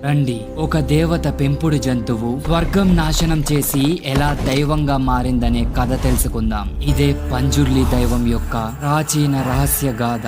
రండి, ఒక దేవత పెంపుడు జంతువు స్వర్గం నాశనం చేసి ఎలా దైవంగా మారిందనే కథ తెలుసుకుందాం. ఇదే పంజుర్లి దైవం యొక్క ప్రాచీన రహస్య గాథ.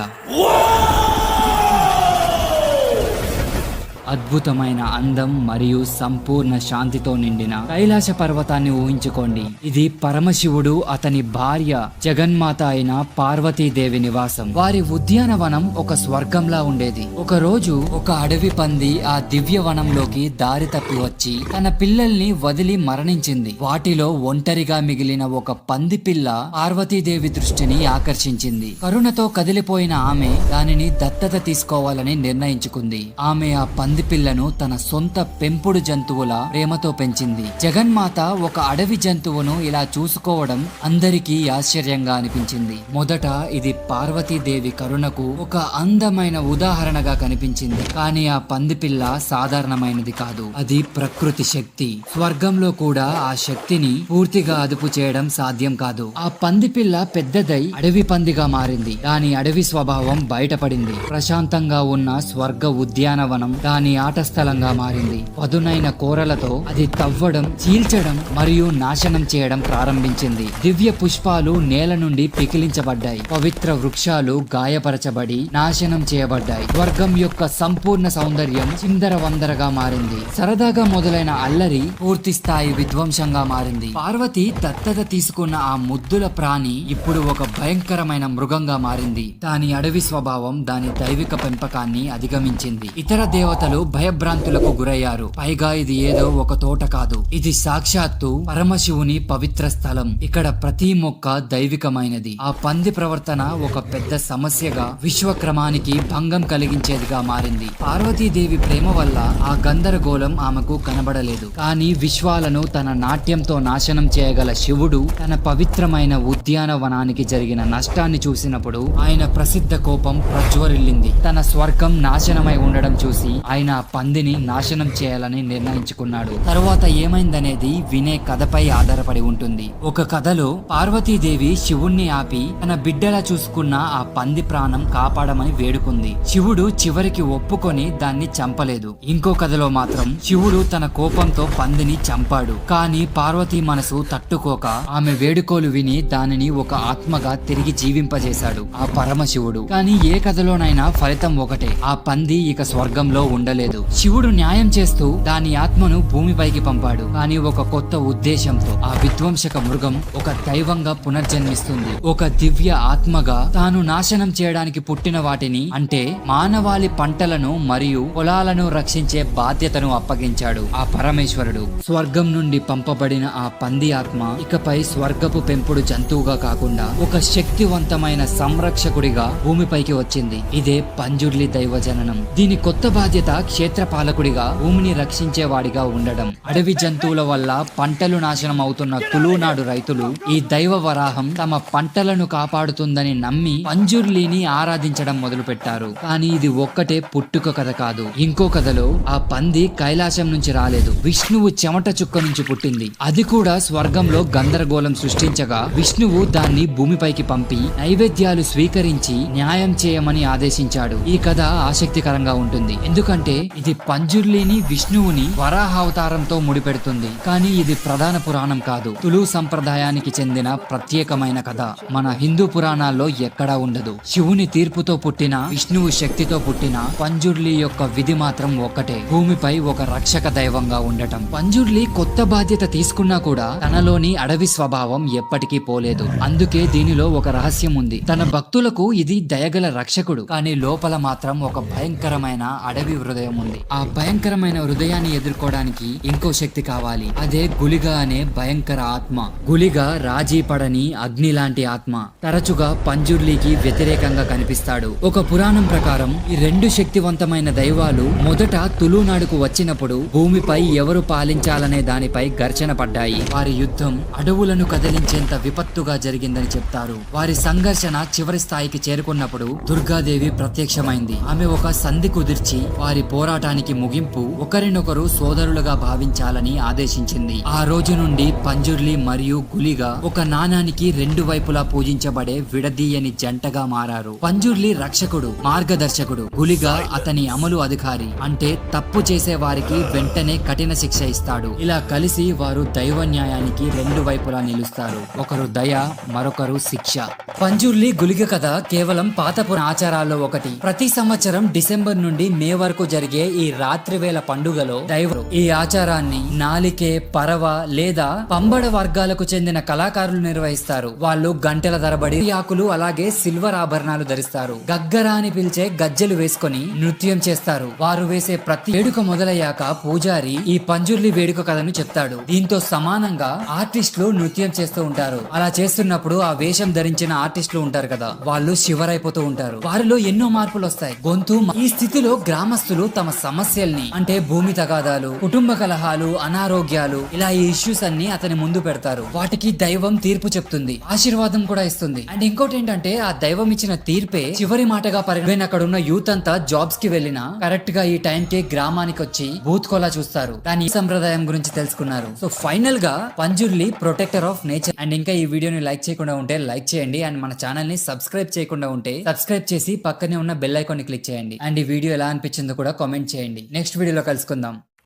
అద్భుతమైన అందం మరియు సంపూర్ణ శాంతితో నిండిన కైలాస పర్వతాన్ని ఊహించుకోండి. ఇది పరమశివుడు, అతని భార్య జగన్మాత అయిన పార్వతీదేవి నివాసం. వారి ఉద్యానవనం ఒక స్వర్గంలా ఉండేది. ఒక రోజు ఒక అడవి పంది ఆ దివ్య వనంలోకి దారి తప్పి వచ్చి తన పిల్లల్ని వదిలి మరణించింది. వాటిలో ఒంటరిగా మిగిలిన ఒక పంది పిల్ల పార్వతీదేవి దృష్టిని ఆకర్షించింది. కరుణతో కదిలిపోయిన ఆమె దానిని దత్తత తీసుకోవాలని నిర్ణయించుకుంది. ఆమె ఆ పంది పిల్లను తన సొంత పెంపుడు జంతువుల ప్రేమతో పెంచింది. జగన్మాత ఒక అడవి జంతువును ఇలా చూసుకోవడం అందరికీ ఆశ్చర్యంగా అనిపించింది. మొదట ఇది పార్వతీదేవి కరుణకు ఒక అందమైన ఉదాహరణగా కనిపించింది. కానీ ఆ పంది పిల్ల సాధారణమైనది కాదు, అది ప్రకృతి శక్తి. స్వర్గంలో కూడా ఆ శక్తిని పూర్తిగా అదుపు చేయడం సాధ్యం కాదు. ఆ పంది పిల్ల పెద్దదై అడవి పందిగా మారింది. దాని అడవి స్వభావం బయటపడింది. ప్రశాంతంగా ఉన్న స్వర్గ ఉద్యానవనం దాని ఆట స్థలంగా మారింది. పదునైన కోరలతో అది తవ్వడం, చీల్చడం మరియు నాశనం చేయడం ప్రారంభించింది. దివ్య పుష్పాలు నేల నుండి పికిలించబడ్డాయి. పవిత్ర వృక్షాలు గాయపరచబడి నాశనం చేయబడ్డాయి. స్వర్గం యొక్క సంపూర్ణ సౌందర్యం చిందరవందరగా మారింది. సరదాగా మొదలైన అల్లరి పూర్తి స్థాయి విధ్వంసంగా మారింది. పార్వతి దత్తత తీసుకున్న ఆ ముద్దుల ప్రాణి ఇప్పుడు ఒక భయంకరమైన మృగంగా మారింది. దాని అడవి స్వభావం దాని దైవిక పెంపకాన్ని అధిగమించింది. ఇతర దేవతలు భయభ్రాంతులకు గురయ్యారు. పైగా ఇది ఏదో ఒక తోట కాదు, ఇది సాక్షాత్తు పరమశివుని పవిత్ర స్థలం. ఇక్కడ ప్రతి మొక్క దైవికమైనది. ఆ పంది ప్రవర్తన ఒక పెద్ద సమస్యగా, విశ్వక్రమానికి భంగం కలిగించేదిగా మారింది. పార్వతీదేవి ప్రేమ వల్ల ఆ గందరగోళం ఆమెకు కనబడలేదు. కానీ విశ్వాలను తన నాట్యంతో నాశనం చేయగల శివుడు తన పవిత్రమైన ఉద్యానవనానికి జరిగిన నష్టాన్ని చూసినప్పుడు ఆయన ప్రసిద్ధ కోపం ప్రజ్వరిల్లింది. తన స్వర్గం నాశనమై ఉండడం చూసి ఆయన ఆ పందిని నాశనం చేయాలని నిర్ణయించుకున్నాడు. తరువాత ఏమైందనేది వినే కథపై ఆధారపడి ఉంటుంది. ఒక కథలో పార్వతీదేవి శివుణ్ణి ఆపి తన బిడ్డలా చూసుకున్న ఆ పంది ప్రాణం కాపాడమని వేడుకుంది. శివుడు చివరికి ఒప్పుకొని దాన్ని చంపలేదు. ఇంకో కథలో మాత్రం శివుడు తన కోపంతో పందిని చంపాడు. కానీ పార్వతీ మనసు తట్టుకోక ఆమె వేడుకోలు విని దానిని ఒక ఆత్మగా తిరిగి జీవింపజేశాడు ఆ పరమశివుడు. కానీ ఏ కథలోనైనా ఫలితం ఒకటే, ఆ పంది ఇక స్వర్గంలో ఉండలేదు. శివుడు న్యాయం చేస్తూ దాని ఆత్మను భూమిపైకి పంపాడు. కానీ ఒక కొత్త ఉద్దేశంతో. ఆ విధ్వంసక మృగం ఒక దైవంగా పునర్జన్మిస్తుంది. ఒక దివ్య ఆత్మగా తాను నాశనం చేయడానికి పుట్టిన వాటిని, అంటే మానవాళి పంటలను మరియు పొలాలను రక్షించే బాధ్యతను అప్పగించాడు ఆ పరమేశ్వరుడు. స్వర్గం నుండి పంపబడిన ఆ పంది ఆత్మ ఇకపై స్వర్గపు పెంపుడు జంతువుగా కాకుండా ఒక శక్తివంతమైన సంరక్షకుడిగా భూమిపైకి వచ్చింది. ఇదే పంజుర్లి దైవ జననం. దీని కొత్త బాధ్యత క్షేత్రపాలకుడిగా భూమిని రక్షించేవాడిగా ఉండడం. అడవి జంతువుల వల్ల పంటలు నాశనం అవుతున్న తులునాడు రైతులు ఈ దైవ వరాహం తమ పంటలను కాపాడుతుందని నమ్మి పంజుర్లిని ఆరాధించడం మొదలు పెట్టారు. కానీ ఇది ఒక్కటే పుట్టుక కథ కాదు. ఇంకో కథలో ఆ పంది కైలాసం నుంచి రాలేదు, విష్ణువు చెమట చుక్క నుంచి పుట్టింది. అది కూడా స్వర్గంలో గందరగోళం సృష్టించగా విష్ణువు దాన్ని భూమిపైకి పంపి నైవేద్యాలు స్వీకరించి న్యాయం చేయమని ఆదేశించాడు. ఈ కథ ఆసక్తికరంగా ఉంటుంది, ఎందుకంటే ఇది పంజుర్లిని విష్ణువుని వరాహావతారంతో ముడిపెడుతుంది. కానీ ఇది ప్రధాన పురాణం కాదు, తులు సంప్రదాయానికి చెందిన ప్రత్యేకమైన కథ. మన హిందూ పురాణాల్లో ఎక్కడా ఉండదు. శివుని తీర్పుతో పుట్టిన, విష్ణువు శక్తితో పుట్టిన పంజుర్లి యొక్క విధి మాత్రం ఒక్కటే, భూమిపై ఒక రక్షక దైవంగా ఉండటం. పంజుర్లి కొత్త బాధ్యత తీసుకున్నా కూడా తనలోని అడవి స్వభావం ఎప్పటికీ పోలేదు. అందుకే దీనిలో ఒక రహస్యం ఉంది. తన భక్తులకు ఇది దయగల రక్షకుడు, కానీ లోపల మాత్రం ఒక భయంకరమైన అడవి హృదయం ఉంది. ఆ భయంకరమైన హృదయాన్ని ఎదుర్కోవడానికి ఇంకో శక్తి కావాలి. అదే గులిగ అనే భయంకర ఆత్మ. గులిగ రాజీ పడని అగ్ని లాంటి ఆత్మ. తరచుగా పంజుర్లికి వ్యతిరేకంగా కనిపిస్తాడు. ఒక పురాణం ప్రకారం ఈ రెండు శక్తివంతమైన దైవాలు మొదట తులునాడుకు వచ్చినప్పుడు భూమిపై ఎవరు పాలించాలనే దానిపై ఘర్షణ పడ్డాయి. వారి యుద్ధం అడవులను కదిలించేంత విపత్తుగా జరిగిందని చెప్తారు. వారి సంఘర్షణ చివరి స్థాయికి చేరుకున్నప్పుడు దుర్గాదేవి ప్రత్యక్షమైంది. ఆమె ఒక సంధి కుదిర్చి వారి పోరాటానికి ముగింపు ఒకరినొకరు సోదరులుగా భావించాలని ఆదేశించింది. ఆ రోజు నుండి పంజుర్లి మరియు గులిగా ఒక నాణానికి రెండు వైపులా పూజించబడే విడదీయని జంటగా మారారు. పంజుర్లి రక్షకుడు, మార్గదర్శకుడు, గులిగా అతని అమలు అధికారి, అంటే తప్పు చేసే వారికి వెంటనే కఠిన శిక్ష ఇస్తాడు. ఇలా కలిసి వారు దైవ న్యాయానికి రెండు వైపులా నిలుస్తారు. ఒకరు దయ, మరొకరు శిక్ష. పంజుర్లి గులిగ కథ కేవలం పాతపుర ఆచారాల్లో ఒకటి. ప్రతి సంవత్సరం డిసెంబర్ నుండి మే వరకు జరిగే ఈ రాత్రివేళ పండుగలో దైవం ఈ ఆచారాన్ని నాలికే, పరవ లేదా పంబడ వర్గాలకు చెందిన కళాకారులు నిర్వహిస్తారు. వాళ్ళు గంటల తరబడి ఆకులు అలాగే సిల్వర్ ఆభరణాలు ధరిస్తారు. గగ్గరా అని పిలిచే గజ్జెలు వేసుకొని నృత్యం చేస్తారు. వారు వేసే ప్రతి వేడుక మొదలయ్యాక పూజారి ఈ పంజుర్లి వేడుక కథను చెప్తాడు. దీంతో సమానంగా ఆర్టిస్టులు నృత్యం చేస్తూ ఉంటారు. అలా చేస్తున్నప్పుడు ఆ వేషం ధరించిన ఆర్టిస్టులు ఉంటారు కదా, వాళ్ళు శివరైపోతూ ఉంటారు. వారిలో ఎన్నో మార్పులు వస్తాయి. గొంతు ఈ స్థితిలో గ్రామస్తులు తమ సమస్యల్ని, అంటే భూమి తగాదాలు, కుటుంబ కలహాలు, అనారోగ్యాలు, ఇలా ఈ ఇష్యూస్ అన్ని అతని ముందు పెడతారు. వాటికి దైవం తీర్పు చెప్తుంది, ఆశీర్వాదం కూడా ఇస్తుంది. అండ్ ఇంకోటి ఏంటంటే ఆ దైవం ఇచ్చిన తీర్పే చివరి మాటగా పరిగణ. అక్కడ ఉన్న యూత్ అంతా జాబ్స్ కి వెళ్ళినా కరెక్ట్ గా ఈ టైం కి గ్రామానికి వచ్చి బూత్ కోలా చూస్తారు. కానీ ఈ సంప్రదాయం గురించి తెలుసుకున్నారు. సో ఫైనల్ గా Panjurli protector of nature. And ఇంకా ఈ వీడియోని లైక్ చేయకుండా ఉంటే లైక్ చేయండి. అండ్ మన ఛానల్ ని సబ్స్క్రైబ్ చేయకుండా ఉంటే సబ్స్క్రైబ్ చేసి పక్కనే ఉన్న బెల్ ఐకాన్ ని క్లిక్ చేయండి. అండ్ ఈ వీడియో ఎలా అనిపించిందో కూడా కామెంట్ చేయండి. నెక్స్ట్ వీడియోలో కలుసుకుందాం.